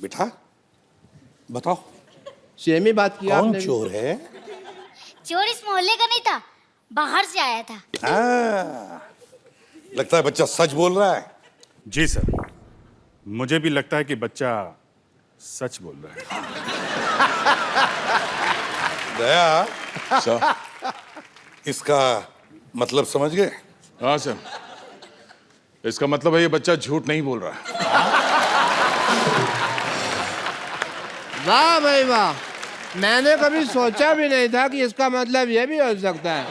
बेटा बताओ, सेम ही बात किया कौन आपने। चोर है? चोर इस मोहल्ले का नहीं था, बाहर से आया था। लगता है बच्चा सच बोल रहा है। जी सर, मुझे भी लगता है कि बच्चा सच बोल रहा है। दया, सर। इसका मतलब समझ गए? हाँ सर, इसका मतलब है ये बच्चा झूठ नहीं बोल रहा है। वाह भाई वाह, मैंने कभी सोचा भी नहीं था कि इसका मतलब ये भी हो सकता है।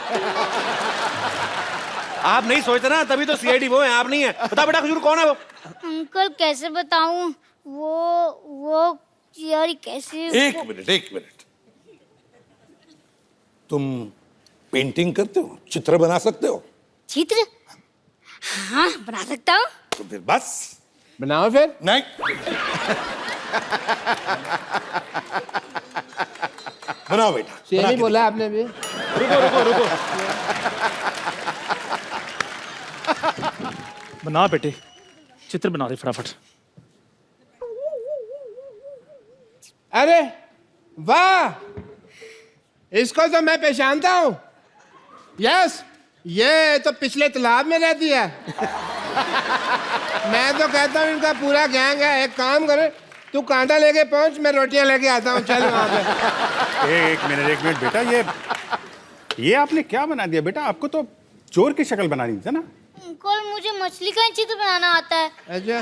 आप नहीं सोचते ना, तभी तो सीआईडी वो है, आप नहीं है। बता बेटा खजूर कौन है वो? अंकल कैसे बताऊं? वो यार कैसे? एक मिनट। तुम पेंटिंग करते हो, चित्र बना सकते हो? चित्र? हाँ बना सकता हूँ। तो फिर बस बनाओ फिर। नहीं। बनाओ बेटा। सेम बना ही के बोला आपने भी। रुको। बना बेटे, चित्र बना दे फटाफट। अरे वाह, इसको तो मैं पहचानता हूँ। यस, ये तो पिछले तालाब में रहती है। मैं तो कहता हूँ इनका पूरा गैंग है। एक काम करे, तू कांटा लेके पहुंच, मैं रोटियां लेके आता हूँ। चल वहां पे। एक मिनट बेटा, ये आपने क्या बना दिया बेटा? आपको तो चोर की शक्ल बनानी थी ना। अंकल मुझे मछली का चित्र बनाना आता है। अच्छा,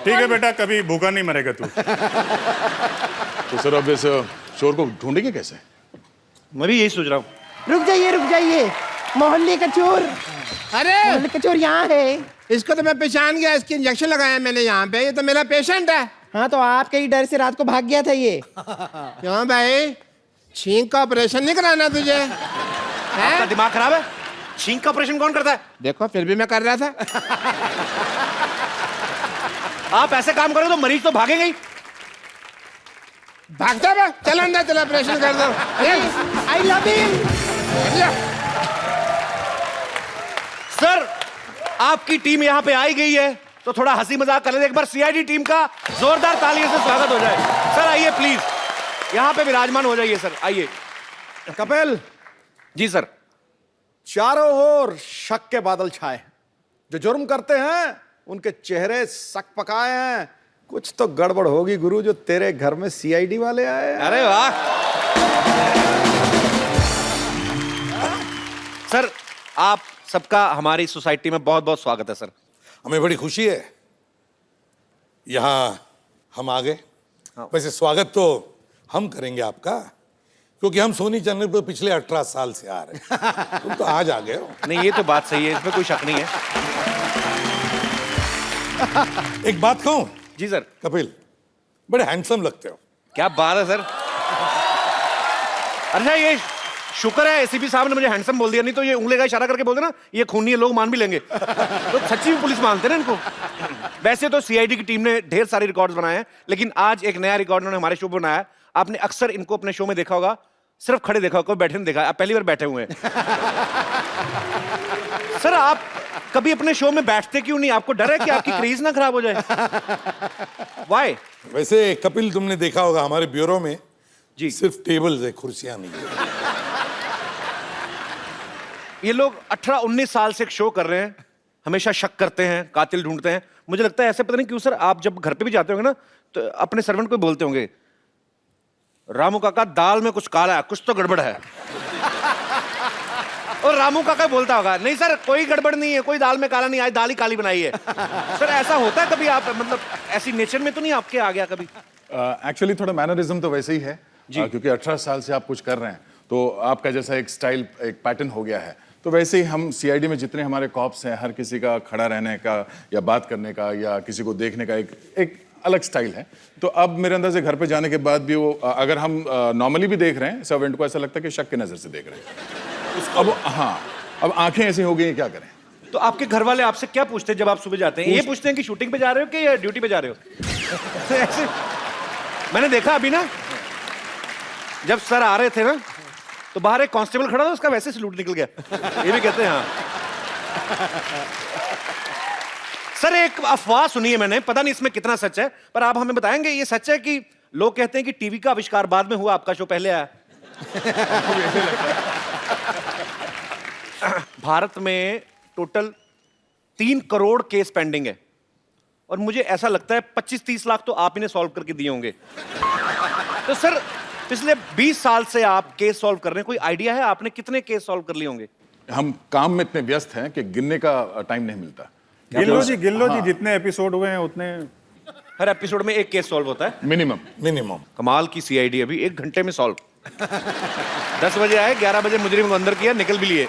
ठीक है बेटा, कभी भूखा नहीं मरेगा तू। तो सर अब इस चोर को ढूंढेंगे कैसे? मैं भी यही सोच रहा हूँ। रुक जाइए, मोहल्ले का चोर, अरे मोहल्ले का चोर यहाँ है। इसको तो मैं पहचान गया। इसकी इंजेक्शन लगाया मैंने यहाँ पे। ये तो मेरा पेशेंट है। हाँ तो आपके ही डर से रात को भाग गया था ये। क्यों भाई, छींक का ऑपरेशन नहीं कराना तुझे? आपका दिमाग खराब है? छींक का ऑपरेशन कौन करता है? देखो फिर भी मैं कर रहा था। आप ऐसे काम करोगे तो मरीज तो भागेगा ही। भागता है? चल अंदर, चल ऑपरेशन कर दो। I love him. सर, आपकी टीम यहाँ पे आई गई है तो थोड़ा हंसी मजाक कर लेते। एक बार सीआईडी टीम का जोरदार तालियों से स्वागत हो जाए। सर आइए प्लीज, यहाँ पे विराजमान हो जाइए। सर आइए। कपिल जी सर। चारों ओर शक के बादल छाए। जो जुर्म करते हैं उनके चेहरे सक पकाए हैं। कुछ तो गड़बड़ होगी गुरु, जो तेरे घर में सीआईडी वाले आए हैं। अरे वाह सर, आप सबका हमारी सोसाइटी में बहुत बहुत स्वागत है सर। हमें बड़ी खुशी है यहाँ हम आ गए। वैसे स्वागत तो हम करेंगे आपका, क्योंकि हम सोनी चैनल पर पिछले 18 साल से आ रहे हैं। तुम तो आज आ गए हो। नहीं ये तो बात सही है, इसमें कोई शक नहीं है। एक बात कहूं जी सर। कपिल, बड़े हैंडसम लगते हो। क्या बात है सर। अच्छा ये शुक्र है एसीपी साहब ने मुझे हैंडसम बोल दिया, नहीं तो ये उंगली का इशारा करके बोलते ना ये खूनी है, लोग मान भी लेंगे। तो सच्ची में पुलिस मानते ना इनको। वैसे तो सीआईडी की टीम ने ढेर सारे रिकॉर्ड्स बनाए हैं, लेकिन आज एक नया रिकॉर्ड उन्होंने हमारे शो पर बनाया। आपने अक्सर इनको अपने शो में देखा होगा, सिर्फ खड़े देखा होगा, बैठे नहीं देखा। आप पहली बार बैठे हुए हैं। सर आप कभी अपने शो में बैठते क्यों नहीं? आपको डर है कि आपकी क्रेज ना खराब हो जाए? वाई? वैसे कपिल, तुमने देखा होगा हमारे ब्यूरो में जी सिर्फ टेबल्स है, कुर्सियां नहीं है। ये लोग 18-19 साल से एक शो कर रहे हैं, हमेशा शक करते हैं, कातिल ढूंढते हैं। मुझे लगता है ऐसे, पता नहीं क्यों सर, आप जब घर पे भी जाते होंगे ना तो अपने सर्वेंट को बोलते होंगे, रामू काका दाल में कुछ काला है, कुछ तो गड़बड़ है। और रामू काका बोलता होगा, नहीं सर कोई गड़बड़ नहीं है, कोई दाल में काला नहीं, आज दाल ही काली बनाई है। सर ऐसा होता है कभी? आप मतलब ऐसी नेचर में तो नहीं आपके आ गया कभी? एक्चुअली थोड़ा मैनरिज्म तो वैसे ही है क्योंकि 18 साल से आप कुछ कर रहे हैं तो आपका जैसा एक स्टाइल, एक पैटर्न हो गया है। तो वैसे ही हम सीआईडी में जितने हमारे कॉप्स हैं, हर किसी का खड़ा रहने का या बात करने का या किसी को देखने का एक अलग स्टाइल है। तो अब मेरे अंदर से घर पे जाने के बाद भी वो, अगर हम नॉर्मली भी देख रहे हैं सर्वेंट को, ऐसा लगता है कि शक की नजर से देख रहे हैं। अब हाँ, अब आंखें ऐसी हो गई हैं, क्या करें। तो आपके घर वाले आपसे क्या पूछते हैं जब आप सुबह जाते हैं? ये पूछते हैं कि शूटिंग पे जा रहे हो कि ड्यूटी पे जा रहे हो? ऐसे मैंने देखा अभी ना, जब सर आ रहे थे ना तो बाहर एक कांस्टेबल खड़ा था, उसका वैसे सलूट निकल गया। ये भी कहते हैं हाँ। सर एक अफवाह सुनी है मैंने, पता नहीं इसमें कितना सच है, पर आप हमें बताएंगे ये सच है कि लोग कहते हैं कि टीवी का आविष्कार बाद में हुआ, आपका शो पहले आया? भारत में टोटल 3 करोड़ केस पेंडिंग है और मुझे ऐसा लगता है 25-30 लाख तो आप ही ने सॉल्व करके दिए होंगे। तो सर पिछले 20 साल से आप केस सॉल्व कर रहे हैं, कोई आइडिया है आपने कितने केस सॉल्व कर लिए होंगे? हम काम में इतने व्यस्त हैं कि गिनने का टाइम नहीं मिलता। गिन लो जी जितने एपिसोड हुए हैं उतने। हर एपिसोड में एक केस सॉल्व होता है मिनिमम। कमाल की सीआईडी, अभी 1 घंटे में सॉल्व। 10 बजे आए, 11 बजे मुजरिम को अंदर किया, निकल भी लिए।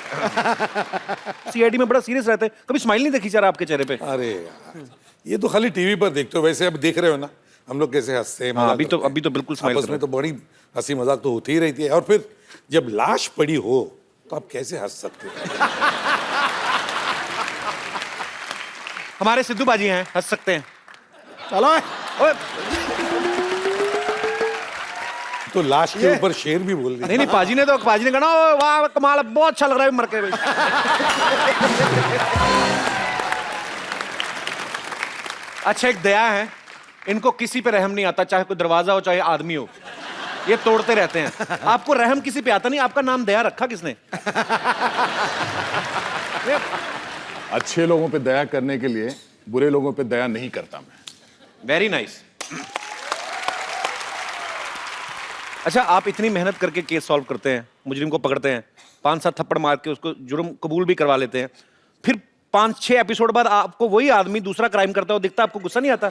सीआईडी में बड़ा सीरियस रहते हैं, कभी स्माइल नहीं देखी सर आपके चेहरे पे? अरे यार, ये तो खाली टीवी पर देखते हो, वैसे अब देख रहे हो ना हम लोग कैसे हंसते हैं। हाँ, मजाक अभी तो बिल्कुल स्माइल आपस में तो बड़ी हंसी मजाक तो होती ही रहती है, और फिर जब लाश पड़ी हो तो आप कैसे हंस सकते हो? हमारे सिद्धू बाजी हैं, हंस सकते हैं। चलो ओए, तो लाश के ऊपर शेर भी बोल दिया। नहीं पाजी ने कहा "ओ, वाह कमाल, बहुत अच्छा लग रहा है मर के"। अच्छा एक दया है, इनको किसी पे रहम नहीं आता, चाहे कोई दरवाजा हो चाहे आदमी हो, ये तोड़ते रहते हैं। आपको रहम किसी पे आता नहीं, आपका नाम दया रखा किसने? अच्छे लोगों पे दया करने के लिए बुरे लोगों पे दया नहीं करता मैं। Very nice. अच्छा आप इतनी मेहनत करके केस सॉल्व करते हैं, मुजरिम को पकड़ते हैं, 5-7 थप्पड़ मार के उसको जुर्म कबूल भी करवा लेते हैं, फिर 5-6 एपिसोड बाद आपको वही आदमी दूसरा क्राइम करता हो दिखता, आपको गुस्सा नहीं आता?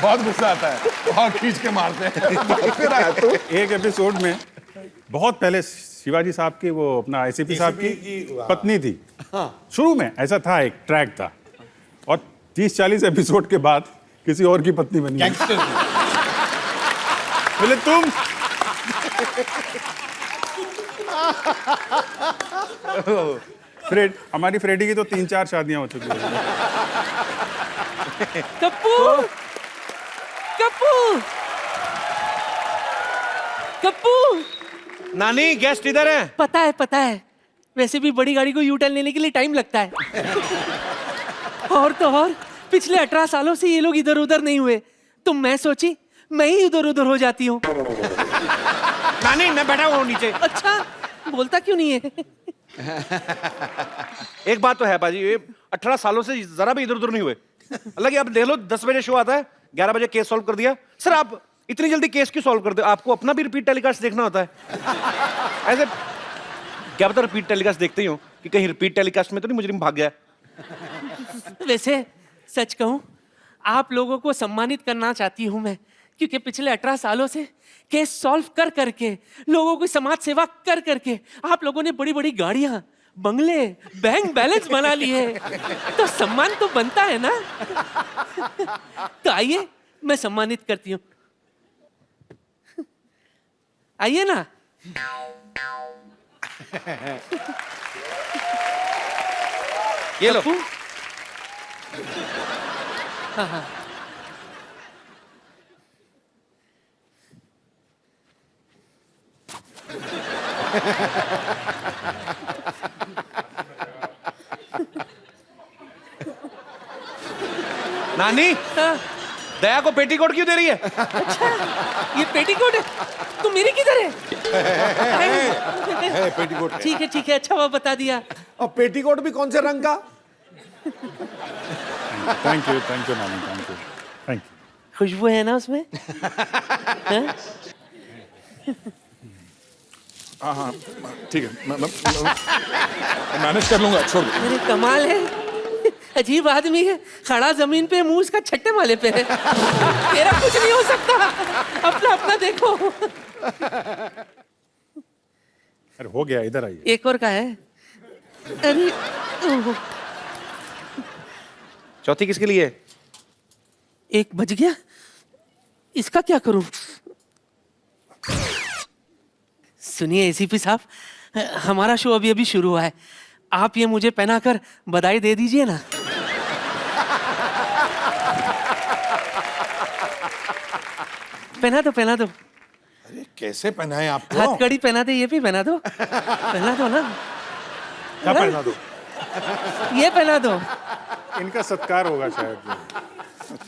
बहुत गुस्सा आता है, बहुत खींच के मारते हैं। फिर आया तो एक एपिसोड में बहुत पहले शिवाजी साहब की वो अपना आईसीपी साहब की पत्नी थी। शुरू में ऐसा था, एक ट्रैक था, और 30-40 एपिसोड के बाद किसी और की पत्नी बनी। बोले तुम हमारी फ्रेडी की तो 3-4 शादियां हो चुकी हैं। कप्पू कप्पू कप्पू, नानी गेस्ट इधर है। पता है, वैसे भी बड़ी गाड़ी को यू टर्न लेने के लिए टाइम लगता है। और तो और पिछले 18 सालों से ये लोग इधर उधर नहीं हुए, तो मैं सोची मैं ही इधर उधर हो जाती हूँ। नानी मैं बैठा हुआ हूँ नीचे। अच्छा, बोलता क्यों नहीं है? एक बात तो है पाजी, ये 18 सालों से जरा भी इधर उधर नहीं हुए। हालांकि आप देख लो 10 बजे शो आता है, 11 बजे केस सॉल्व कर दिया। सर आप इतनी जल्दी केस क्यों सॉल्व करते हो? आपको अपना भी रिपीट टेलीकास्ट देखना होता है? ऐसे क्या पता रिपीट टेलीकास्ट देखते ही हो कि कहीं रिपीट टेलीकास्ट में तो नहीं मुजरिम भाग गया? वैसे सच कहूं, आप लोगों को सम्मानित करना चाहती हूं मैं, क्योंकि पिछले 18 सालों से केस सॉल्व कर करके, लोगों की समाज सेवा कर करके आप लोगों ने बड़ी बड़ी गाड़ियां, बंगले, बैंक बैलेंस बना लिए, तो सम्मान तो बनता है ना। तो आइए मैं सम्मानित करती हूँ, आइए ना। ये लो। हाँ। नानी दया को पेटीकोट क्यों दे रही है? अच्छा, ये पेटीकोट है, तो मेरी किधर है? पेटीकोट है। ठीक है, अच्छा वो बता दिया। और पेटीकोट भी कौन से रंग का? थैंक यू नानी, थैंक यू। खुशबू है ना उसमें? हाँ ठीक है, मैं मैनेज कर लूंगा, छोड़ दो। अरे कमाल है, अजीब आदमी है, खड़ा जमीन पे, मुंह उसका छट्टे माले पे है। तेरा कुछ नहीं हो सकता, अपना देखो। अरे हो गया, इधर आइए। एक और का है। अरे चौथी किसके लिए? एक बज गया, इसका क्या करूं? सुनिए एसीपी साहब, हमारा शो अभी अभी शुरू हुआ है, आप ये मुझे पहनाकर बधाई दे दीजिए ना। पहना दो। अरे कैसे पहनाए आपको? हथकड़ी पहना दे, ये भी पहना दो। पहना दो ना। क्या पहना दो? ये पहना दो, इनका सत्कार होगा शायद।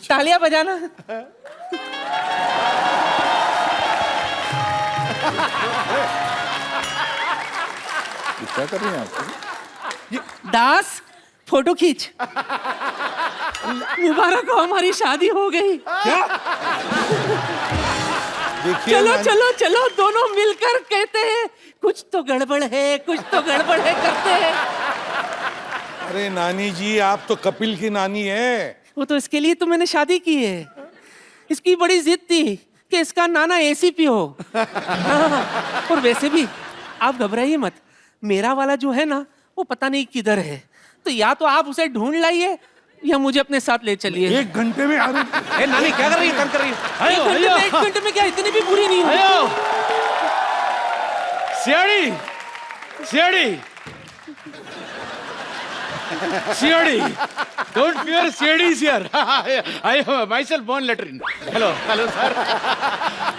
तालियां बजाना। क्या कर रही हैं आप? दास, फोटो खींच। मुबारक हो, हमारी शादी हो गई। देखिए चलो नानी- चलो चलो, दोनों मिलकर कहते हैं कुछ तो गड़बड़ है, कुछ तो गड़बड़ है करते हैं। अरे नानी जी, आप तो कपिल की नानी है। वो तो इसके लिए तो मैंने शादी की है। इसकी बड़ी जिद थी कि इसका नाना एसीपी हो। हाँ, और वैसे भी आप घबराइए मत, मेरा वाला जो है ना वो पता नहीं किधर है, तो या तो आप उसे ढूंढ लाइए या मुझे अपने साथ ले चलिए। 1 घंटे में अरे ए नानी क्या कर रही है, तंग कर रही है? एक घंटे में क्या, इतनी भी बुरी नहीं हो। CID CID CID don't fear, CID is here. I have myself born latrine. Hello hello sir.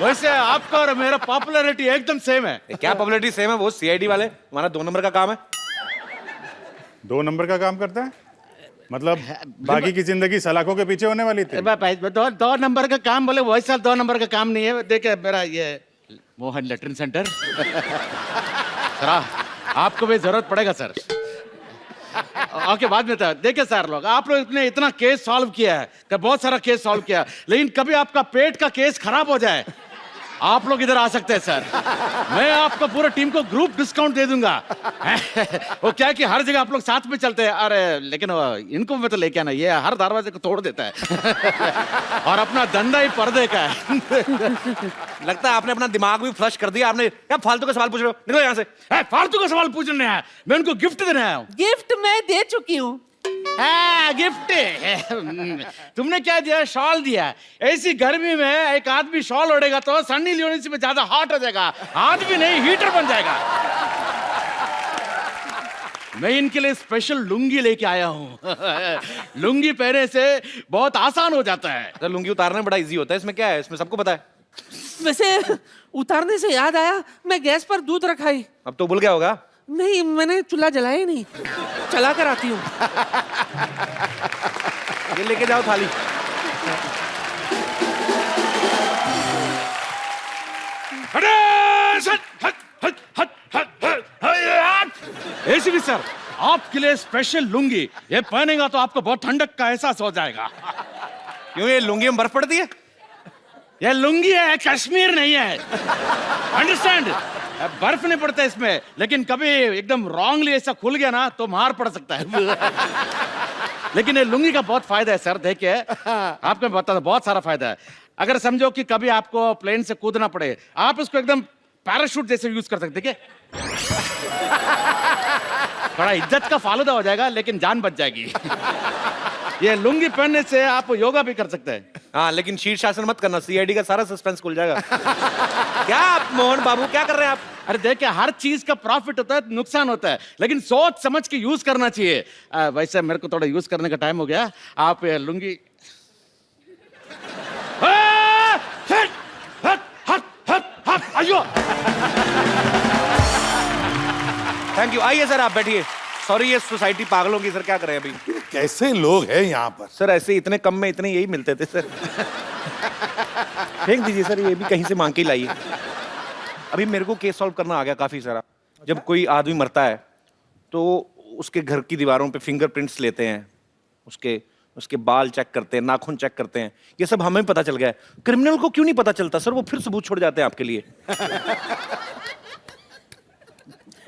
वैसे आपका और मेरा पॉपुलैरिटी एकदम सेम है। क्या पॉपुलैरिटी सेम है? वो सीआईडी वाले, हमारा 2 नंबर का काम है। 2 नंबर का काम करता है मतलब बाकी की जिंदगी सलाखों के पीछे होने वाली थी। दो नंबर का काम बोले, वैसा 2 नंबर का काम नहीं है। देखिए मेरा ये मोहन लेटरिन सेंटर। सर आपको भी जरूरत पड़ेगा सर। ओके बाद में था। देखिए सर, लोग आप लोग ने इतना केस सॉल्व किया है, बहुत सारा केस सॉल्व किया, लेकिन कभी आपका पेट का केस खराब हो जाए, आप लोग इधर आ सकते हैं सर। मैं आपको पूरा टीम को ग्रुप डिस्काउंट दे दूंगा। वो क्या है कि हर जगह आप लोग साथ में चलते हैं। अरे लेकिन इनको मैं तो लेके आना, ये हर दरवाजे को तोड़ देता है। और अपना धंधा ही पर्दे का है। लगता है आपने अपना दिमाग भी फ्लश कर दिया। आपने क्या फालतू का सवाल पूछ रहे हो? निकलो यहाँ से। फालतू का सवाल पूछने आया, मैं उनको गिफ्ट देने आया हूँ। गिफ्ट मैं दे चुकी हूँ। गिफ्ट तुमने क्या दिया? शॉल दिया। ऐसी गर्मी में एक आदमी शॉल ओढ़ेगा तो सन्नी लियोनी से ज्यादा हॉट हो जाएगा, आदमी नहीं हीटर बन जाएगा। मैं इनके लिए स्पेशल लुंगी लेके आया हूँ। लुंगी पहने से बहुत आसान हो जाता है। तो लुंगी उतारना बड़ा इजी होता है, इसमें क्या है? इसमें सबको पता है। वैसे उतारने से याद आया, मैं गैस पर दूध रखाई। अब तो भूल गया होगा। नहीं, मैंने चूल्हा जलाया ही नहीं, चला कर आती हूँ। ये लेके जाओ थाली। एसीपी सर, आपके लिए स्पेशल लुंगी। ये पहनेगा तो आपको बहुत ठंडक का एहसास हो जाएगा। क्यों, ये लुंगी में बर्फ पड़ती है? ये लुंगी है, कश्मीर नहीं है। अंडरस्टैंड? बर्फ नहीं पड़ता इसमें, लेकिन कभी एकदम रॉन्गली ऐसा खुल गया ना तो मार पड़ सकता है। लेकिन ये लुंगी का बहुत फायदा है सर। देखिए आपको बता दो, बहुत सारा फायदा है। अगर समझो कि कभी आपको प्लेन से कूदना पड़े, आप इसको एकदम पैराशूट जैसे यूज कर सकते। देखिए थोड़ा इज्जत का फालूदा हो जाएगा, लेकिन जान बच जाएगी। ये लुंगी पहनने से आप योगा भी कर सकते हैं। हाँ, लेकिन शीर्षासन मत करना, सीआईडी का सारा सस्पेंस खुल जाएगा। क्या आप मोहन बाबू क्या कर रहे हैं आप? अरे देखिए, हर चीज का प्रॉफिट होता है, नुकसान होता है, लेकिन सोच समझ के यूज करना चाहिए। वैसे मेरे को थोड़ा यूज करने का टाइम हो गया। आप ये लुंगी अयो। Thank you. आइए सर, आप बैठिए। सॉरी, ये सोसाइटी पागलों की। सर क्या करें अभी? कैसे लोग हैं यहाँ पर? सर ऐसे इतने कम में इतने यही मिलते थे सर। फेंक दीजिए सर, ये भी कहीं से मांग के लाइए। अभी मेरे को केस सॉल्व करना आ गया काफी सारा। जब कोई आदमी मरता है तो उसके घर की दीवारों पे फिंगरप्रिंट्स लेते हैं, उसके बाल चेक करते हैं, नाखून चेक करते हैं। ये सब हमें पता चल गया है। क्रिमिनल को क्यों नहीं पता चलता सर? वो फिर सबूत छोड़ जाते हैं आपके लिए।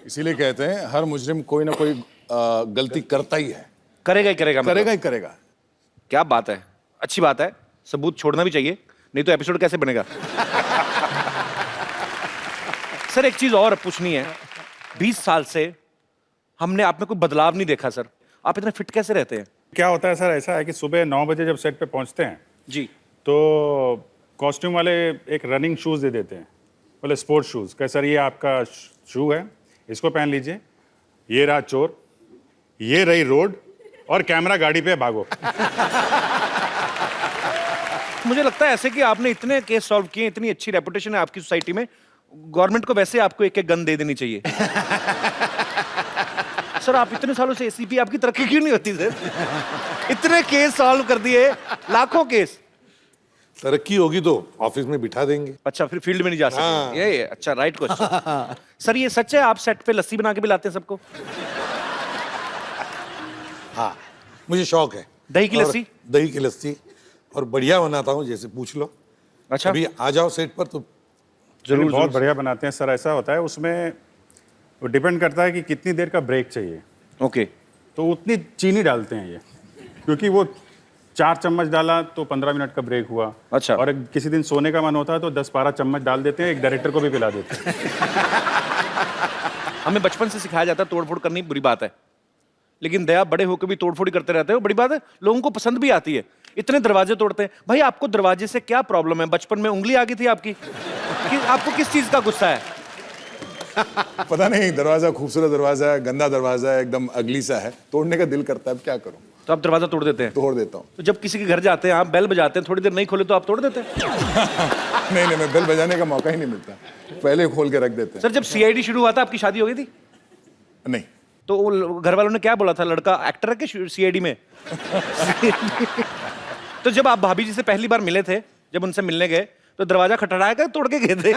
इसीलिए कहते हैं हर मुजरिम कोई ना कोई गलती करता ही है। करेगा ही करेगा। मतलब। करेगा ही करेगा। क्या बात है, अच्छी बात है। सबूत छोड़ना भी चाहिए, नहीं तो एपिसोड कैसे बनेगा? सर एक चीज और पूछनी है। 20 साल से हमने आप में कोई बदलाव नहीं देखा सर। आप इतने फिट कैसे रहते हैं? क्या होता है सर, ऐसा है कि सुबह 9 बजे जब सेट पे पहुंचते हैं जी, तो कॉस्ट्यूम वाले एक रनिंग शूज़ दे देते हैं, बोले स्पोर्ट्स शूज़। कह सर ये आपका शू है, इसको पहन लीजिए। ये रहा चोर, ये रही रोड, और कैमरा गाड़ी पे भागो। मुझे लगता है ऐसे कि आपने इतने केस सॉल्व किए, इतनी अच्छी रेपुटेशन है आपकी सोसाइटी में, गवर्नमेंट को वैसे आपको एक गन दे देनी चाहिए। सर आप इतने सालों से एसीपी, आपकी तरक्की क्यों नहीं होती सर? इतने केस सॉल्व कर दिए, लाखों केस। तरक्की होगी तो ऑफिस में बिठा देंगे। अच्छा, फिर फील्ड में नहीं जा सकते। हाँ। ये अच्छा, राइट क्वेश्चन। सर ये सच है आप सेट पे लस्सी बना के भी लाते हैं सबको? हाँ, मुझे शौक है दही की और लस्सी? दही की लस्सी और बढ़िया बनाता हूँ, जैसे पूछ लो। अच्छा, अभी आ जाओ सेट पर तो जरूर बहुत बढ़िया बनाते हैं सर। ऐसा होता है उसमें वो डिपेंड करता है कि कितनी देर का ब्रेक चाहिए। ओके। तो उतनी चीनी डालते हैं ये, क्योंकि वो 4 चम्मच डाला तो 15 मिनट का ब्रेक हुआ। अच्छा। और किसी दिन सोने का मन होता है तो 10-12 चम्मच डाल देते हैं, एक डायरेक्टर को भी पिला देते हैं। हमें बचपन से सिखाया जाता है तोड़फोड़ करनी बुरी बात है, लेकिन दया बड़े होकर भी तोड़फोड़ ही करते रहते हो, बड़ी बात है। लोगों को पसंद भी आती है। इतने दरवाजे तोड़ते हैं भाई, आपको दरवाजे से क्या प्रॉब्लम है? बचपन में उंगली आ गई थी आपकी कि आपको किस चीज का गुस्सा है? पता नहीं, दरवाजा खूबसूरत दरवाजा है, गंदा दरवाजा है, एकदम अगली सा है, तोड़ने का दिल करता है, अब क्या करूं? तो आप दरवाजा तोड़ देते हैं? तोड़ देता हूँ। तो जब किसी के घर जाते हैं आप बेल बजाते हैं, थोड़ी देर नहीं खोले तो आप तोड़ देते हैं? नहीं, मैं बेल बजाने का मौका ही नहीं मिलता, पहले खोल के रख देते हैं। सर जब सीआईडी शुरू हुआ था आपकी शादी हो गई थी? नहीं। तो वो घर वालों ने क्या बोला था, लड़का एक्टर है कि सीआईडी में? तो जब आप भाभी जी से पहली बार मिले थे, जब उनसे मिलने गए तो दरवाजा खटखटाया कर तोड़ के गए थे?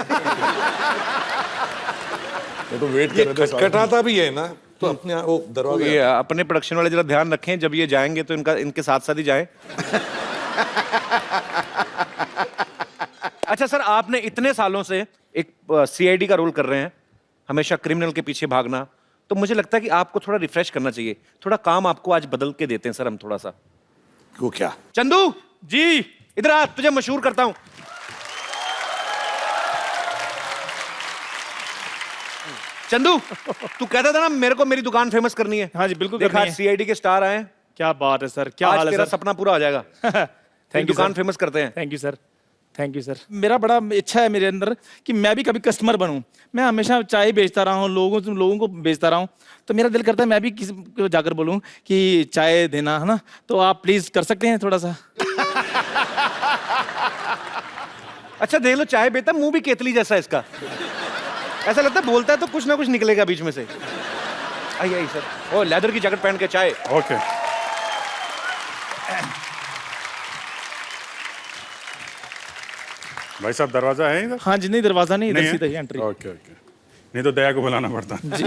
तो वेट ये कर रहे थे। खटखटाता भी है ना, तो अपने वो तो दरवाजा ये अपने प्रोडक्शन वाले जरा ध्यान रखें, जब ये जाएंगे तो इनके साथ साथ ही जाएं। अच्छा सर, आपने इतने सालों से एक सीआईडी का रोल कर रहे हैं, हमेशा क्रिमिनल के पीछे भागना, तो मुझे लगता है कि आपको थोड़ा रिफ्रेश करना चाहिए। थोड़ा काम आपको आज बदल के देते हैं सर हम थोड़ा सा। को क्या? चंदू जी इधर आ, तुझे मशहूर करता हूं। चंदू, तू कहता था ना मेरे को मेरी दुकान फेमस करनी है। हाँ जी, बिल्कुल देखा करनी है। सीआईडी के स्टार आए हैं। क्या बात है सर, क्या आज हाल है तेरा सर? सपना पूरा हो जाएगा। थैंक यू दुकान सर। फेमस करते हैं। Thank you sir, thank you sir. मेरा बड़ा इच्छा है मेरे अंदर कि मैं भी कभी कस्टमर बनूं। मैं हमेशा चाय बेचता रहा हूं, लोगों को बेचता रहा हूं, तो मेरा दिल करता है मैं भी किसी को जाकर बोलूं कि चाय देना, है ना? तो आप प्लीज कर सकते हैं थोड़ा सा? अच्छा देख लो, चाय बेटा मुंह भी केतली जैसा है इसका। ऐसा लगता है बोलता है तो कुछ ना कुछ निकलेगा बीच में से। आइए सर। ओ लेदर की जैकेट पहन के चाय। ओके। भाई साहब दरवाजा है इधर? हाँ जी, नहीं दरवाजा नहीं, इधर नहीं है? सीधा ही एंट्री। ओके ओके, नहीं तो दया को बुलाना पड़ता। जी।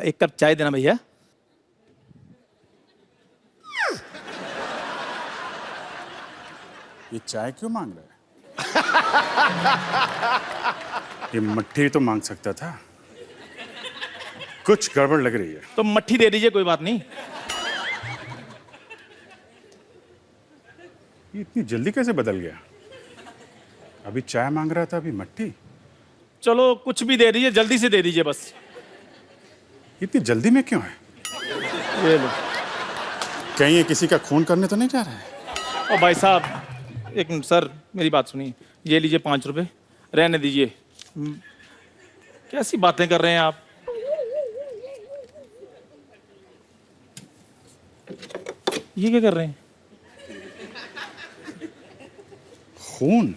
एक कप चाय देना भैया। ये चाय क्यों मांग रहा है? ये मट्ठी तो मांग सकता था। कुछ गड़बड़ लग रही है। तो मट्ठी दे दीजिए, कोई बात नहीं। ये इतनी जल्दी कैसे बदल गया? अभी चाय मांग रहा था, अभी मट्ठी। चलो कुछ भी दे दीजिए, जल्दी से दे दीजिए बस। इतनी जल्दी में क्यों है? ये लो। कहीं ये किसी का खून करने तो नहीं जा रहा है? ओ भाई साहब, एक मिनट सर, मेरी बात सुनिए। ये लीजिए 5 रुपए, रहने दीजिए। कैसी बातें कर रहे हैं आप? ये क्या कर रहे हैं? खून?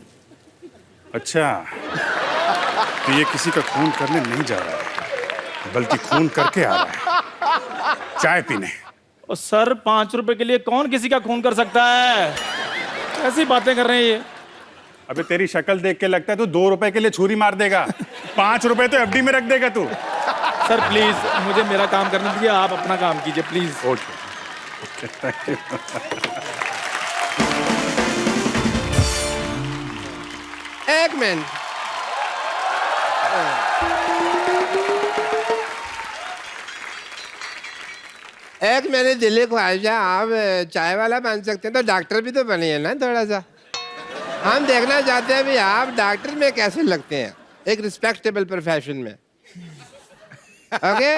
अच्छा, तो ये किसी का खून करने नहीं जा रहा है, बल्कि खून करके आ रहा है चाय पीने। ओ सर, 5 रुपए के लिए कौन किसी का खून कर सकता है? ऐसी बातें कर रहे हैं ये। अबे तेरी शक्ल देख के लगता है तू 2 रुपए के लिए छुरी मार देगा। 5 रुपए तो एफडी में रख देगा तू। सर प्लीज मुझे मेरा काम करने दीजिए, आप अपना काम कीजिए please. Okay okay, thank you. एक मिनट, एक मेरी दिल्ली ख्वाहिश है, आप चाय वाला बन सकते हैं तो डॉक्टर भी तो बनिए ना थोड़ा सा। हम देखना चाहते हैं भी आप डॉक्टर में कैसे लगते हैं, एक रिस्पेक्टेबल प्रोफेशन में। ओके,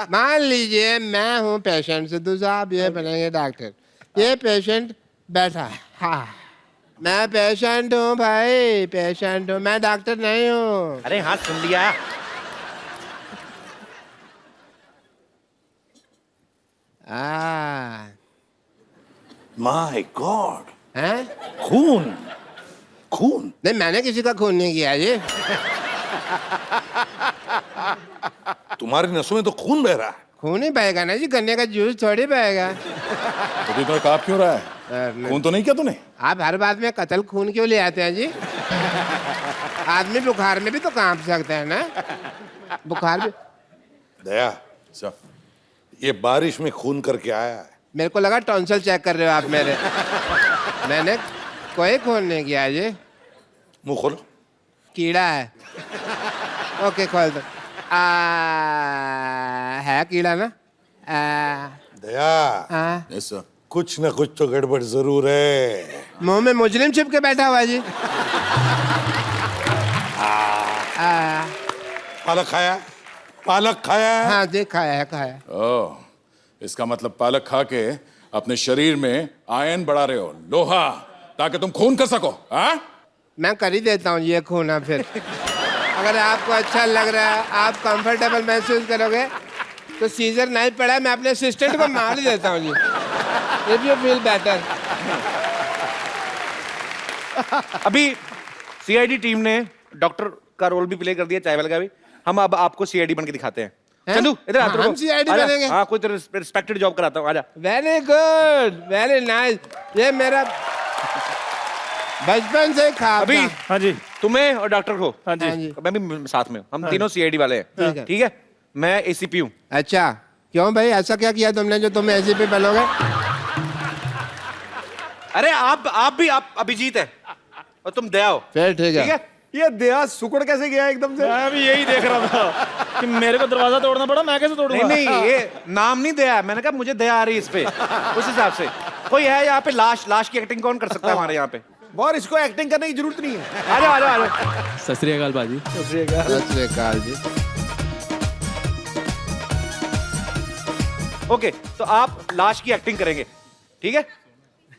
मान लीजिए मैं हूँ पेशेंट, सिद्धू साहब ये बनेंगे डॉक्टर। ये पेशेंट बैठा है, हाँ मैं पेशेंट हूँ भाई, पेशेंट हूँ, मैं डॉक्टर नहीं हूँ। अरे हाँ सुन लिया। माय गॉड, हैं? खून खून। नहीं मैंने किसी का खून नहीं किया जी। तुम्हारी नसों में तो खून बह रहा है। खून ही बहेगा ना जी, गन्ने का जूस थोड़ी बहेगा। तो तुम्हें काप क्यों रहा है? खून तो नहीं किया तूने? आप हर बात में कतल खून क्यों ले आते हैं जी? आदमी बुखार में भी तो कांप सकता है ना, बुखार भी। दया, अच्छा, ये बारिश में खून करके आया है। मेरे को लगा टॉन्सिल चेक कर रहे हो आप मेरे। मैंने कोई खून नहीं किया जी। मुंह खोलो। कीड़ा है। ओके खोल दो। है कीड़ा ना? दया, यस सर। कुछ न कुछ तो गड़बड़ जरूर है। मुंह में मुजरिम छिप के बैठा हुआ है जी। पालक खाया? पालक खाया है? हाँ जी, खाया है, खाया है। ओह, इसका मतलब पालक खा के अपने शरीर में आयन बढ़ा रहे हो, लोहा, ताकि तुम खून कर सको। हाँ, मैं कर ही देता हूँ ये खून। अब फिर अगर आपको अच्छा लग रहा है, आप कंफर्टेबल महसूस करोगे तो सीजर नहीं पड़ा, मैं अपने असिस्टेंट को मार ही देता हूँ जी। If you feel better. अभी सीआईडी टीम ने डॉक्टर का रोल भी प्ले कर दिया, चाय वाले का भी। हम अब आपको सीआईडी बन के दिखाते हैं। चंदू इधर आ, तेरे हम को- CID आजा। बनेंगे? हाँ, कोई रिस्पेक्टेड जॉब कराता हूँ, आजा। Very good, very nice. ये मेरा बचपन से ख्वाब अभी था। हाँ जी, तुम्हें और डॉक्टर को, हाँ जी, हाँ जी। मैं भी साथ में, हम तीनों सीआईडी वाले ठीक हैं। है। ठीक है, मैं एसीपी हूँ। अच्छा, क्यों भाई, ऐसा क्या किया तुमने जो तुम ऐसे पे बनोगे? अरे आप भी अभिजीत है और तुम दया हो। फिर ठीक है। ठीक है, ये दया सुकड़ कैसे गया एकदम से? मैं भी यही देख रहा था कि मेरे को दरवाजा तोड़ना पड़ा, मैं कैसे तोड़ूंगा? नहीं ये नाम नहीं दया, मैंने कहा मुझे दया आ रही है इस पे, उस हिसाब से। कोई है यहाँ पे लाश की एक्टिंग कौन कर सकता है हमारे यहाँ पे? और इसको एक्टिंग करने की जरूरत नहीं है। आ जाओ आ जाओ आ जाओ। सत श्री अकाल बाजी। सत श्री अकाल जी। ओके, तो आप लाश की एक्टिंग करेंगे, ठीक है?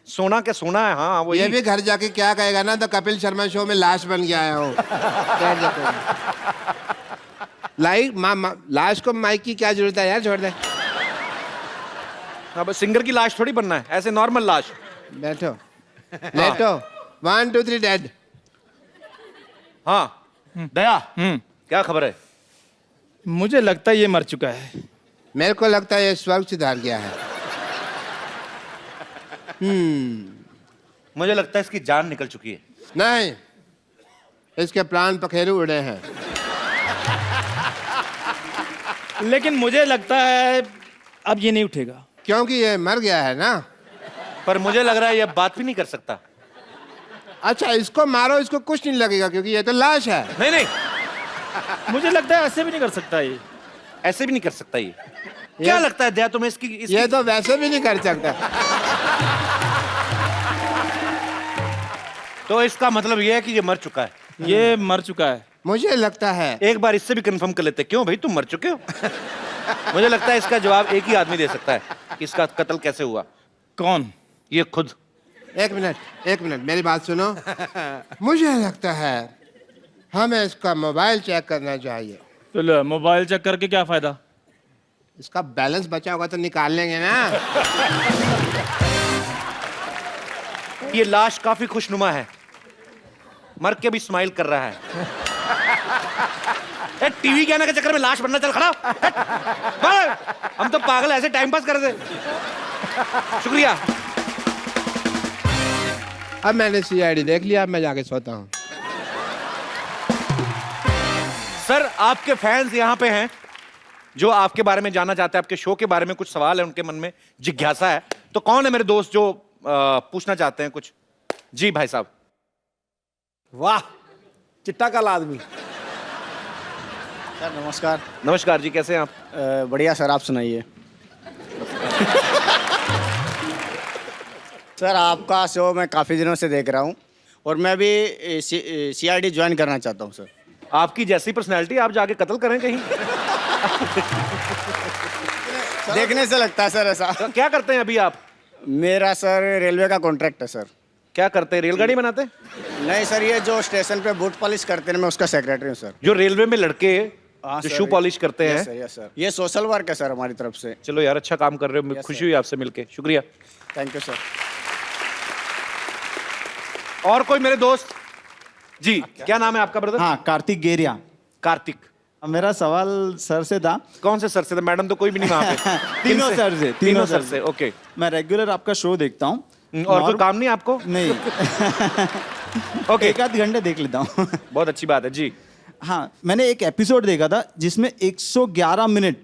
सोना क्या सोना है, हाँ वो ये भी घर जाके क्या कहेगा ना, तो कपिल शर्मा शो में लाश बन के आया हूँ। लाश को माइक की क्या जरूरत है यार, छोड़ दे। अब सिंगर की लाश थोड़ी बनना है, ऐसे नॉर्मल लाश। बैठो, लेटो। 1 2 3 डेड। हाँ दया, क्या खबर है? मुझे लगता है ये मर चुका है। मेरे को लगता है ये स्वर्ग सिधार गया है। मुझे लगता है इसकी जान निकल चुकी है। नहीं, इसके प्राण पखेरु उड़े हैं। लेकिन मुझे लगता है अब ये नहीं उठेगा। क्योंकि ये मर गया है ना। पर मुझे लग रहा है ये बात भी नहीं कर सकता। अच्छा, इसको मारो, इसको कुछ नहीं लगेगा क्योंकि ये तो लाश है। नहीं नहीं, मुझे लगता है ऐसे भी नहीं कर सकता ये। ऐसे भी नहीं कर सकता ये। क्या लगता है दया तुम्हें इसकी ये तो वैसे भी नहीं कर सकता। तो इसका मतलब ये है कि ये मर चुका है। ये मर चुका है। मुझे लगता है एक बार इससे भी कंफर्म कर लेते हैं। क्यों भाई, तुम मर चुके हो? मुझे लगता है इसका जवाब एक ही आदमी दे सकता है कि इसका कत्ल कैसे हुआ। कौन? ये खुद। एक मिनट मेरी बात सुनो। मुझे लगता है हमें इसका मोबाइल चेक करना चाहिए। तो लो, मोबाइल चेक करके क्या फायदा? इसका बैलेंस बचा होगा तो निकाल लेंगे ना। ये लाश काफी खुशनुमा है, मर के भी स्माइल कर रहा है। टीवी के आने के चक्कर में लाश बनना, चल खड़ा हो। भाग। हम तो पागल ऐसे टाइम पास कर रहे थे। शुक्रिया। अब मैंने सीआईडी देख लिया, अब मैं जाके सोता हूँ। सर, आपके फैंस यहाँ पे हैं जो आपके बारे में जानना चाहते हैं, आपके शो के बारे में कुछ सवाल है उनके मन में, जिज्ञासा है। तो कौन है मेरे दोस्त जो पूछना चाहते हैं कुछ? जी भाई साहब। वाह, चिट्टा काल आदमी। सर नमस्कार। नमस्कार जी, कैसे हैं आप? बढ़िया सर, आप सुनाइए। सर आपका शो मैं काफ़ी दिनों से देख रहा हूँ और मैं भी सीआईडी ज्वाइन करना चाहता हूँ सर। आपकी जैसी पर्सनैलिटी, आप जाके कत्ल करें कहीं। देखने से लगता है सर ऐसा। तो क्या करते हैं अभी आप? मेरा सर रेलवे का कॉन्ट्रैक्ट है सर। क्या करते हैं, रेलगाड़ी बनाते हैं? नहीं सर, ये जो स्टेशन पे बूट पॉलिश करते हैं, मैं उसका सेक्रेटरी हूँ सर। जो रेलवे में लड़के जो सर, शू पॉलिश करते हैं। यस सर, ये सोशल वर्क है सर हमारी तरफ से। चलो यार, अच्छा काम कर रहे हो, खुशी हुई आपसे मिलके, शुक्रिया। Thank you sir. और कोई मेरे दोस्त? जी, क्या नाम है आपका ब्रदर? हाँ, कार्तिक गेरिया। कार्तिक, मेरा सवाल सर से था। कौन से सर से? तो मैडम तो कोई भी नहीं वहाँ पे। तीनों किनसे? सर से, तीनों सर से, ओके। मैं रेगुलर आपका शो देखता हूँ। और कोई काम नहीं आपको? नहीं। ओके, एक आध घंटे देख लेता हूँ। बहुत अच्छी बात है जी। हाँ, मैंने एक एपिसोड देखा था जिसमें 111 मिनट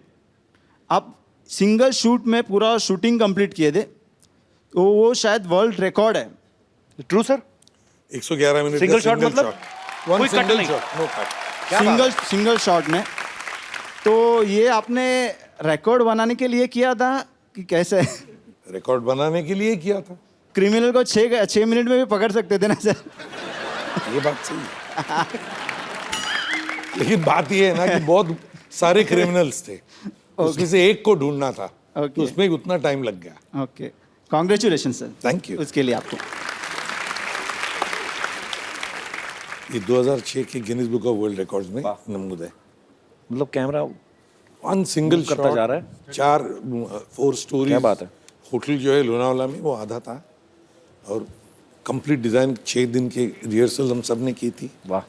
आप सिंगल शूट में पूरा शूटिंग कंप्लीट किए थे। तो वो शायद वर्ल्ड रिकॉर्ड है। True sir? 111 minute single shot मतलब? वन कोई कट सिंगल नहीं? Shot, no cut. क्या बात सिंगल शॉट में। तो ये आपने रिकॉर्ड बनाने के लिए किया था कि कैसे? रिकॉर्ड बनाने के लिए किया था। क्रिमिनल को 6 मिनट में भी पकड़ सकते थे ना सर? ये बात सही है। लेकिन बात ये है ना कि बहुत सारे क्रिमिनल्स थे, उसमें से एक को ढूंढना था, तो उसमें उतना टाइम लग गया। Okay, congratulation sir. Thank you. उसके लिए आपको ये 2006 के Guinness book of world records में नमूद है। मतलब कैमरा वन सिंगल करता जा रहा है। 4 स्टोरी। क्या बात है। होटल जो है लोनावाला में वो आधा था और कंप्लीट डिजाइन 6 दिन के रिहर्सल हम सब ने की थी। वाह,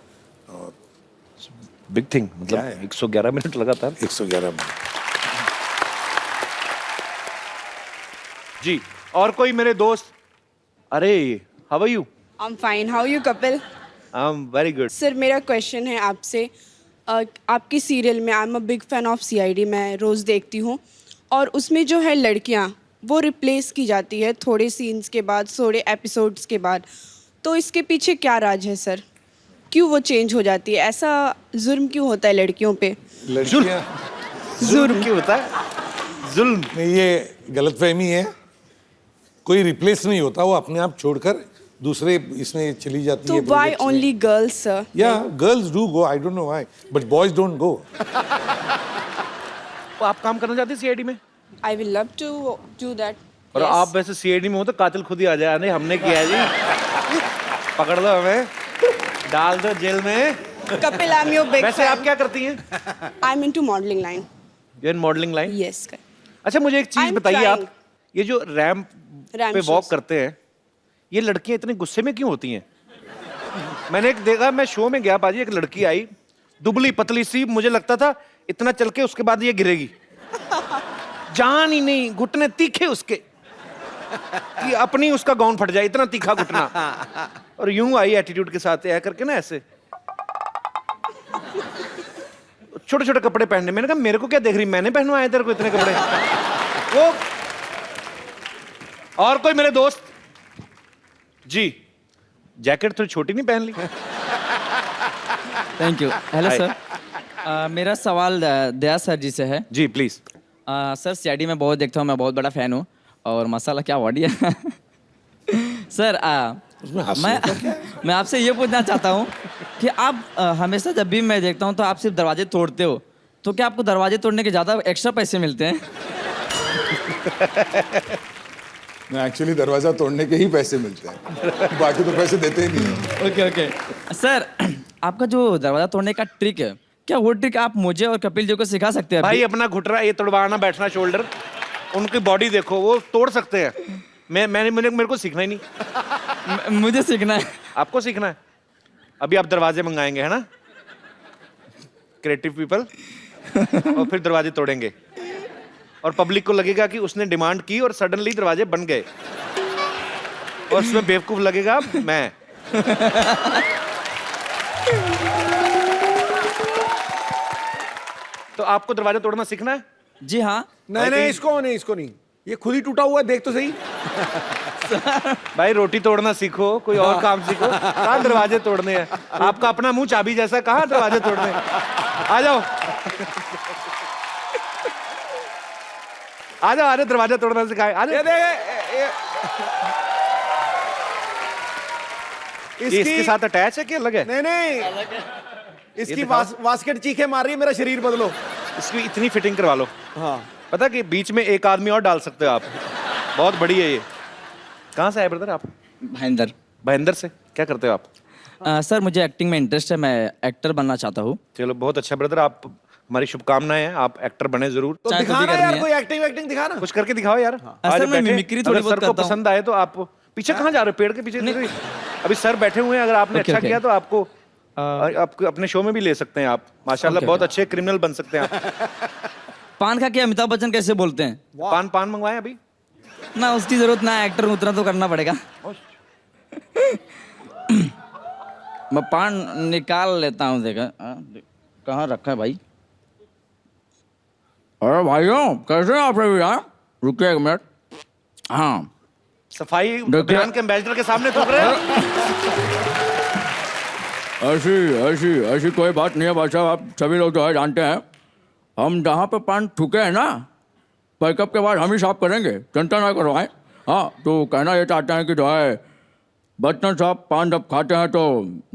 बिग थिंग। मतलब 111 मिनट लगातार। 111 मिनट जी। और कोई मेरे दोस्त? अरे, how are you? I am fine, how you Kapil? I am very good. Sir मेरा क्वेश्चन है आपसे। आपकी सीरियल में I am a big fan of CID, मैं रोज़ देखती हूँ, और उसमें जो है लड़कियाँ वो रिप्लेस की जाती है थोड़े सीन्स के बाद, थोड़े एपिसोड्स के बाद। तो इसके पीछे क्या राज है सर? क्यों वो चेंज हो जाती है? ऐसा जुर्म क्यों होता है लड़कियों पे? लड़कियां जुल्म क्यों होता है? जुल्म नहीं, ये गलतफहमी है। कोई रिप्लेस नहीं होता, वो अपने आप छोड़कर दूसरे इसमें चली जाती तो है। Why only girls sir? या girls do go, I don't know why, but boys don't go. तो आप काम करना चाहते हैं सीआईडी में? I will love to do that. और आप वैसे सीआईडी में हो तो कातिल खुद ही आ जाए। नहीं, हमने किया है जी, पकड़ लो हमें, डाल दो जेल में। Kapil, I am your big वैसे आप क्या करती हैं? I am into modelling line. You in modelling line? Yes. अच्छा, मुझे एक चीज I'm बताइए, आप trying. ये जो रैंप पे shows. वॉक करते हैं, ये लड़कियां इतने गुस्से में क्यों होती हैं? मैंने एक देखा, मैं शो में गया पाजी, एक लड़की आई दुबली पतली सी, मुझे लगता था इतना चल के उसके बाद ये गिरेगी। जान ही नहीं, घुटने तीखे उसके कि अपनी उसका गाउन फट जाए, इतना तीखा घुटना। और यूं आई एटीट्यूड के साथ ऐ करके ना, ऐसे छोटे छोटे कपड़े पहनने। मैंने कहा मेरे को क्या देख रही, मैंने पहनवाए तेरे को इतने कपड़े? वो और कोई मेरे दोस्त? जी, जैकेट थोड़ी छोटी नहीं पहन ली? Thank you. हेलो सर, मेरा सवाल दया सर जी से है। जी प्लीज। सर सीआईडी में बहुत देखता हूँ, मैं बहुत बड़ा फैन हूँ, और मसाला क्या बॉडी है। सर मैं आपसे ये पूछना चाहता हूँ कि आप हमेशा जब भी मैं देखता हूँ तो आप सिर्फ दरवाजे तोड़ते हो, तो क्या आपको दरवाजे तोड़ने के ज़्यादा एक्स्ट्रा पैसे मिलते हैं? नहीं, एक्चुअली दरवाजा तोड़ने के ही पैसे मिलते हैं, बाकी तो पैसे देते ही नहीं। ओके ओके सर, आपका जो दरवाजा तोड़ने का ट्रिक है, क्या वो ट्रिक आप मुझे और कपिल जी को सिखा सकते हैं? भाई अपना घुटना ये तोड़वाना, बैठना शोल्डर, उनकी बॉडी देखो, वो तोड़ सकते हैं। मेरे को सीखना ही नहीं। मुझे सीखना है। आपको सीखना है? अभी आप दरवाजे मंगाएंगे, है ना? क्रिएटिव पीपल, और फिर दरवाजे तोड़ेंगे, और पब्लिक को लगेगा कि उसने डिमांड की और सडनली दरवाजे बन गए, और उसमें बेवकूफ लगेगा मैं। तो आपको दरवाजा तोड़ना सीखना है? जी हाँ। नहीं, इसको नहीं, ये खुद ही टूटा हुआ है, देख तो सही। भाई रोटी तोड़ना सीखो, कोई और काम सीखो, कहाँ दरवाजे तोड़ने हैं? आपका अपना मुंह चाबी जैसा, कहाँ दरवाजे तोड़ने हैं? आ जाओ, आ जाओ, दरवाजा तोड़ना सिखाए। आ जाओ। इसके साथ अटैच है कि अलग है? नहीं, इसकी वास्केट चीखे मार रही है, मेरा शरीर बदलो। इसकी इतनी फिटिंग करवा लो। हाँ, पता कि बीच में एक आदमी और डाल सकते हो आप, बहुत बड़ी है ये। कहाँ से आए ब्रदर आप? भाईंदर। भाईंदर से। क्या करते हो आप? सर मुझे एक्टिंग में इंटरेस्ट है, मैं एक्टर बनना चाहता हूँ। चलो बहुत अच्छा ब्रदर, आप हमारी शुभकामनाएं हैं, आप एक्टर बने जरूर। तो दिखाना यार, कोई एक्टिंग दिखाना, कुछ करके दिखाओ यार। सर मैं मिमिक्री थोड़ी बहुत करता हूं। पसंद आए तो आप पीछे कहाँ जा रहे हो? पेड़ के पीछे। अभी सर बैठे हुए हैं, अगर आपने अच्छा किया तो आपको आप अपने शो में भी ले सकते हैं आप, माशाल्लाह बहुत अच्छे क्रिमिनल बन सकते हैं आप। पान खा के अमिताभ बच्चन कैसे बोलते हैं? पान मंगवाएं अभी? ना उसकी जरूरत ना, एक्टर हूं, उतना तो करना पड़ेगा। मैं पान निकाल लेता हूँ, देखा कहाँ रखा है भाई? अरे भाइयों कैसे हैं आप लोग यार? रुकिए एक मिनट। हाँ, सफाई अभियान के एम्बेसडर के सामने थूक रहे हैं। ऐसी कोई बात नहीं है भाई साहब, आप सभी लोग जो है जानते हैं, हम जहाँ पे पान थूके हैं ना, पैकअप के बाद हम ही साफ करेंगे, चिंता ना करो। है हाँ, तो कहना ये चाहते हैं कि जो है बच्चन साहब पान जब खाते हैं तो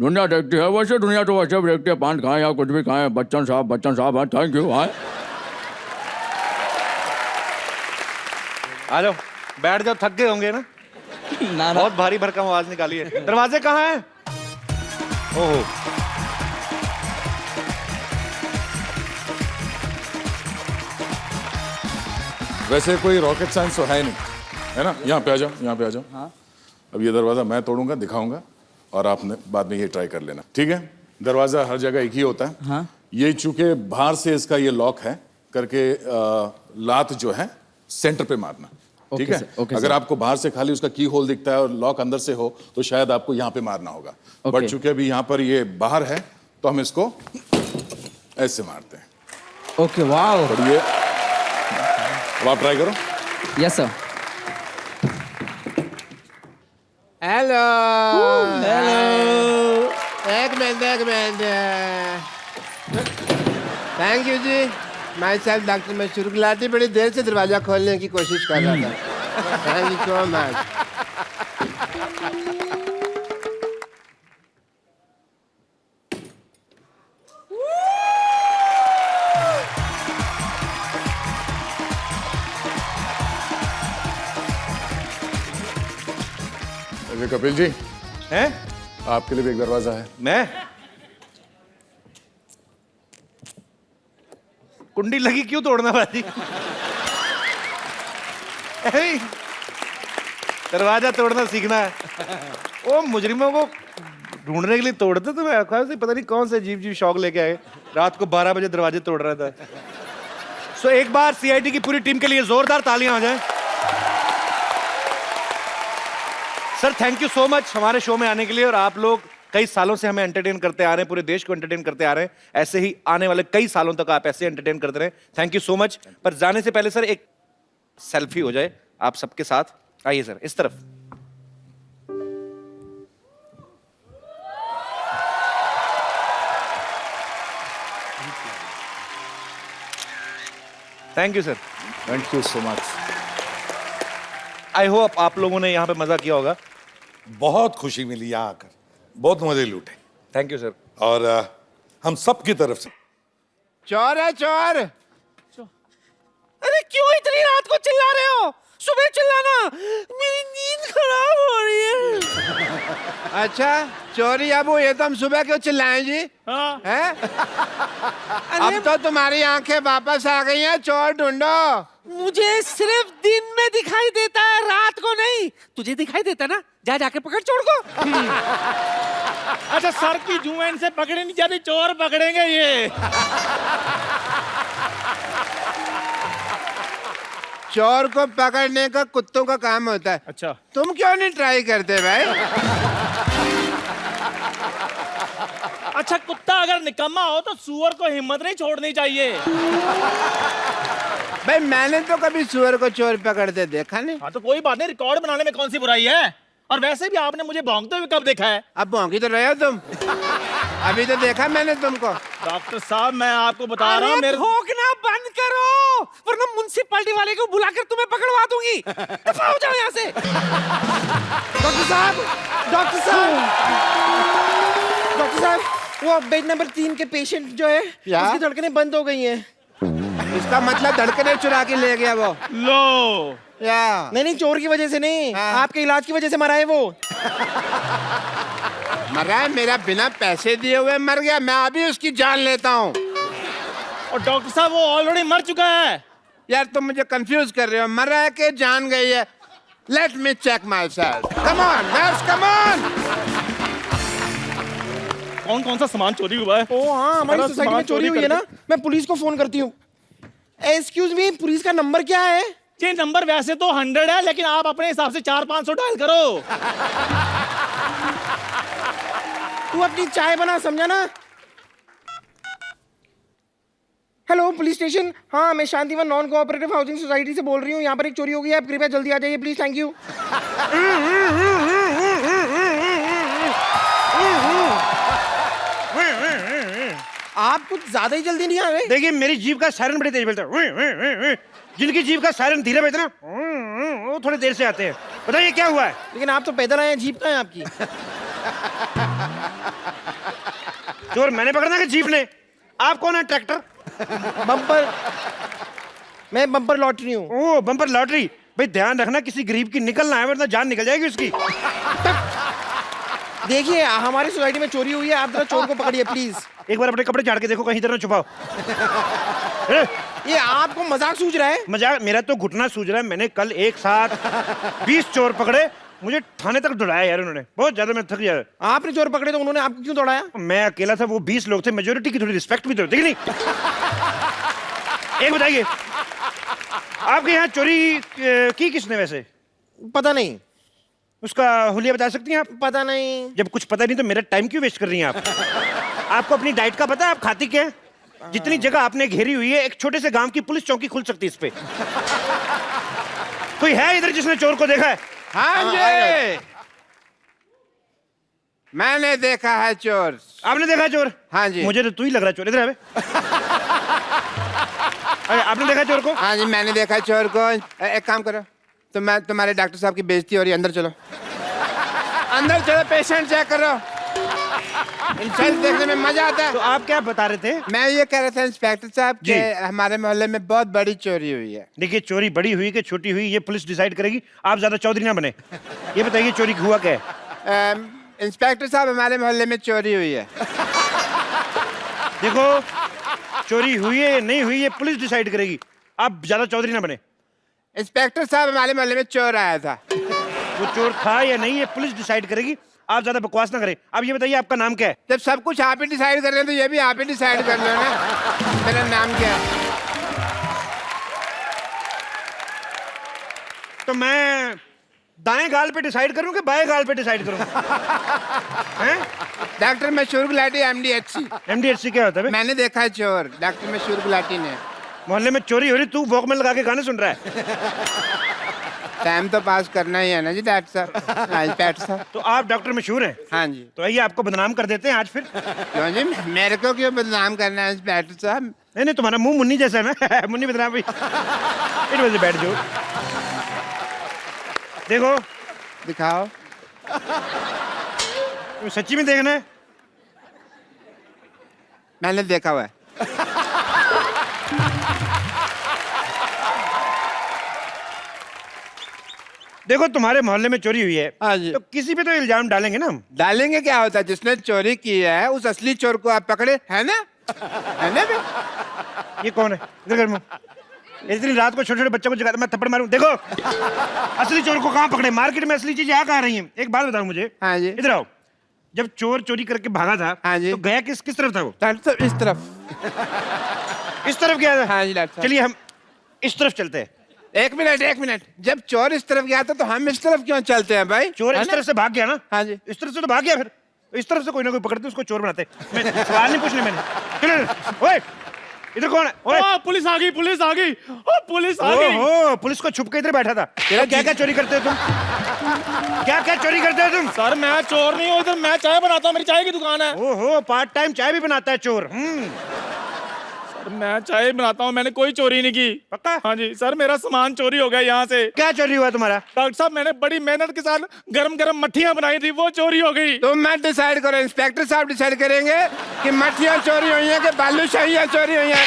दुनिया देखती है, वैसे दुनिया तो वैसे भी देखती है, पान खाएं या कुछ भी खाएं, बच्चन साहब हैं, थैंक यू। हाँ आ जाओ, बैठ जाओ, थक गए होंगे ना? ना बहुत भारी भरकम आवाज निकाली है। दरवाजे कहाँ हैं? ओहो, वैसे कोई रॉकेट साइंस तो है नहीं, है ना? यहाँ पे आ जाओ, यहाँ पे आ जाओ। हाँ। अब ये दरवाजा मैं तोड़ूंगा, दिखाऊंगा, और आपने बाद में ये ट्राई कर लेना, ठीक है? दरवाजा हर जगह एक ही होता है। हाँ। ये चूंकि बाहर से इसका ये लॉक है करके लात जो है सेंटर पे मारना, ठीक है? अगर आपको बाहर से खाली उसका की होल दिखता है और लॉक अंदर से हो तो शायद आपको यहाँ पे मारना होगा, बट चूंकि अभी यहाँ पर ये बाहर है तो हम इसको ऐसे मारते हैं। Okay, wow. और ये अब आप ट्राई करो। Yes sir. Hello hello. एक मिनट। थैंक यू जी। माई सेल्फ डॉक्टर मैं शुरू गुलाटी बड़ी देर से दरवाजा खोलने की कोशिश कर रहा था। Thank you so much. Kapil ji हैं? आपके लिए भी एक दरवाजा है। मैं? कुंडी लगी क्यों तोड़ना भाजी? दरवाजा तोड़ना सीखना है। वो मुजरिमों को ढूंढने के लिए तोड़ते, तो मैं पता नहीं कौन से अजीब शौक लेके आए, रात को 12 बजे दरवाजे तोड़ रहा था। सो एक बार सीआईडी की पूरी टीम के लिए जोरदार तालियां आ जाएं। Sir thank you so much हमारे शो में आने के लिए, और आप लोग कई सालों से हमें एंटरटेन करते आ रहे हैं, पूरे देश को एंटरटेन करते आ रहे हैं, ऐसे ही आने वाले कई सालों तक आप ऐसे एंटरटेन करते रहें। Thank you so much. पर जाने से पहले सर एक सेल्फी हो जाए आप सबके साथ। आइए सर इस तरफ। Thank you sir. Thank you so much. I hope आप लोगों ने यहाँ पे मजा किया होगा। बहुत खुशी मिली यहाँ आकर, बहुत मजे लूटे। Thank you sir. और हम सब की तरफ से चोर है चोर। अरे क्यों इतनी रात को चिल्ला रहे हो? सुबह चिल्लाना, मेरी नींद खराब हो रही है। अच्छा चोरी अब ये तो हम सुबह क्यों चिल्लाएं जी? हाँ। हैं? अब तो तुम्हारी आंखें वापस आ गई हैं, चोर ढूंढो। मुझे सिर्फ दिन में दिखाई देता है, रात को नहीं। तुझे दिखाई देता ना, जा जाके पकड़ चोर को। अच्छा सर की जुएन से पकड़े नहीं जाती, चोर पकड़ेंगे ये। चोर को पकड़ने का कुत्तों का काम होता है। अच्छा तुम क्यों नहीं ट्राई करते भाई? अच्छा कुत्ता अगर निकम्मा हो तो सुअर को हिम्मत नहीं छोड़नी चाहिए। भाई मैंने तो कभी सुअर को चोर पकड़ते देखा नहीं। हाँ तो कोई बात नहीं, रिकॉर्ड बनाने में कौन सी बुराई है। और वैसे भी आपने मुझे भौंकते हुए कब देखा है? अब भौंकी तो रहे हो तुम। अभी तो देखा मैंने तुमको। डॉक्टर साहब मैं आपको बता रहा हूँ, मेरे भौंकना बंद करो, वरना म्युनिसिपैलिटी वाले को बुलाकर तुम्हें पकड़वा दूंगी। दफा हो जाओ यहाँ से। डॉक्टर साहब, डॉक्टर साहब, डॉक्टर साहब, वो बेड नंबर 3 के पेशेंट जो है उसकी धड़कनें बंद हो गई हैं। इसका मतलब धड़कने चुरा के ले गया वो। लो या नहीं चोर की वजह से नहीं, आपके इलाज की वजह से मरा है वो। मरा है? मेरा बिना पैसे दिए हुए मर गया? मैं अभी उसकी जान लेता हूँ। और डॉक्टर साहब वो ऑलरेडी मर चुका है। यार तुम मुझे कंफ्यूज कर रहे हो, मर रहा है कि जान गई है? Let me check myself. Come on nurse, come on. कौन कौन सा सामान चोरी हुआ है। ओ हाँ, हमारी सारा सोसाइटी में सामान चोरी हुई है ना, मैं पुलिस को फोन करती हूँ। एक्सक्यूज मी, पुलिस का नंबर क्या है? ये नंबर वैसे तो 100 है, लेकिन आप अपने हिसाब से 400-500 डायल करो। तू अपनी चाय बना, समझा ना? हेलो पुलिस स्टेशन, हाँ मैं Shantivan non cooperative housing society से बोल रही हूँ। यहाँ पर एक चोरी हो गई है, आप कृपया जल्दी आ जाइए प्लीज, थैंक यू। आप कुछ ज्यादा ही जल्दी नहीं आ रहे। देखिए मेरी जीभ का सायरन बड़ी तेज बजता है, जिनकी जीभ का सायरन धीरे बजता ना वो थोड़ी देर से आते हैं। बताइए क्या हुआ है? लेकिन आप तो पैदल आए हैं, जीप कहाँ है आपकी? चोर मैंने पकड़ना कि जीप ने? आप कौन है? ट्रैक्टर? बम्पर, मैं बम्पर लॉटरी हूँ। ओह बम्पर लॉटरी। भाई ध्यान रखना किसी गरीब की निकल ना है, वरना जान निकल जाएगी उसकी। देखिए हमारी सोसाइटी में चोरी हुई है, आप जरा चोर को पकड़िए प्लीज। एक बार अपने कपड़े झाड़ के देखो, कहीं इधर ना छुपाओ। ये आपको मजाक सूझ रहा है? मजाक? मेरा तो घुटना सूझ रहा है। मैंने कल एक साथ 20 चोर पकड़े, मुझे थाने तक दौड़ाया यार उन्होंने, बहुत ज्यादा मैं थक गया। आपने चोर पकड़े तो उन्होंने आपको क्यों दौड़ाया? मैं अकेला था, वो 20 लोग थे, मेजोरिटी की थोड़ी रिस्पेक्ट भी तो होती नहीं। एक बताइए, आपके यहाँ चोरी की किसने वैसे? पता नहीं। उसका हुलिया बता सकती हैं आप? पता नहीं। जब कुछ पता नहीं तो मेरा टाइम क्यों वेस्ट कर रही हैं आप? आपको अपनी डाइट का पता है? आप खाती क्या है? जितनी जगह आपने घेरी हुई है, एक छोटे से गांव की पुलिस चौकी खुल सकती है इस पे। कोई है इधर जिसने चोर को देखा है? हाँ जी, मैंने देखा है चोर। आपने देखा है चोर? हाँ जी। मुझे तो तू ही लग रहा है चोर। इधर आवे। अरे आपने देखा चोर को? हाँ जी मैंने देखा चोर को। एक काम करो, तो मैं तुम्हारे डॉक्टर साहब की बेइज्जती हो रही है, अंदर चलो। अंदर चलो, पेशेंट चेक करो। इंसान देखने में मजा आता है। तो आप क्या बता रहे थे? मैं ये कह रहा था इंस्पेक्टर साहब कि हमारे मोहल्ले में बहुत बड़ी चोरी हुई है। देखिए चोरी बड़ी हुई कि छोटी हुई ये पुलिस डिसाइड करेगी, आप ज्यादा चौधरी ना बने। ये बताइए चोरी हुआ क्या है? इंस्पेक्टर साहब हमारे मोहल्ले में चोरी हुई है। देखो चोरी हुई है नहीं हुई ये पुलिस डिसाइड करेगी, आप ज्यादा चौधरी ना बने। इंस्पेक्टर साहब हमारे मोहल्ले में चोर आया था। वो चोर था या नहीं ये पुलिस डिसाइड करेगी, आप ज्यादा बकवास ना करें। अब ये बताइए आपका नाम क्या है? जब सब कुछ आप ही डिसाइड कर रहे हैं तो ये भी आप ही डिसाइड कर लो ना। मेरा नाम क्या है? तो मैं दाएं गाल पे डिसाइड करूं कि बाएं गाल पे डिसाइड करूं? डॉक्टर मशहूर गुलाटी MDHC। MDHC क्या होता है? मैंने देखा है चोर, डॉक्टर मशहूर गुलाटी ने। मोहल्ले में चोरी हो रही, तू वॉकमैन लगा के गाने सुन रहा है। टाइम तो पास करना ही है ना जी डॉक्टर साहब। तो आप डॉक्टर मशहूर हैं? हाँ जी। तो आइए आपको बदनाम कर देते हैं आज फिर। क्यों जी, मेरे को क्यों बदनाम करना है इंस्पेक्टर साहब? नहीं नहीं, तुम्हारा मुंह मुन्नी जैसा है ना। मुन्नी बदनाम भी। It was a bad joke. देखो दिखाओ। तो सच्ची में देखना है? मैंने देखा हुआ है। देखो तुम्हारे मोहल्ले में चोरी हुई है। हाँ जी। तो किसी पे तो इल्जाम डालेंगे ना हम। डालेंगे क्या होता है, जिसने चोरी की है उस असली चोर को आप पकड़े है ना? है ना? ये कौन है? इधर कर मुंह। इतनी रात को छोटे छोटे बच्चों को जगा मैं थप्पड़ मारूं? देखो असली चोर को कहाँ पकड़े? मार्केट में असली चीजें कहाँ रही हैं? एक बात बताओ मुझे। हाँ जी। इधर आओ। जब चोर चोरी करके भागा था, हाँ जी, तो गया किस किस तरफ था वो? इस तरफ। इस तरफ गया था? हाँ जी डॉक्टर साहब। चलिए हम इस तरफ चलते हैं। एक मिनट, जब चोर इस तरफ गया था तो हम इस तरफ क्यों चलते हैं भाई? चोर इस तरफ से भाग गया ना? हाँ जी। इस तरफ से तो भाग गया, फिर इस तरफ से कोई ना कोई पकड़ते उसको चोर बनाते। मैं सवाल नहीं पूछने मैंने। ओए इधर कौन है? ओए पुलिस आ गई, पुलिस आ गई, पुलिस आ गई। ओहो पुलिस को छुप के इधर बैठा था। तेरा क्या क्या चोरी करते हो तुम? क्या क्या चोरी करते हो तुम? सर मैं चोर नहीं हूँ, इधर मैं चाय बनाता हूँ, मेरी चाय की दुकान है। ओहो पार्ट टाइम चाय भी बनाता है चोर। सर मैं चाय बनाता हूँ, मैंने कोई चोरी नहीं की। पक्का? हाँ जी सर, मेरा सामान चोरी हो गया यहाँ से। क्या चोरी हुआ तुम्हारा? डॉक्टर साहब मैंने बड़ी मेहनत के साथ गरम गरम मट्ठियाँ बनाई थी, वो चोरी हो गई। तो मैं डिसाइड करो, इंस्पेक्टर साहब डिसाइड करेंगे कि मट्ठियाँ चोरी हुई हैं कि बालूशाहियाँ चोरी हुई हैं।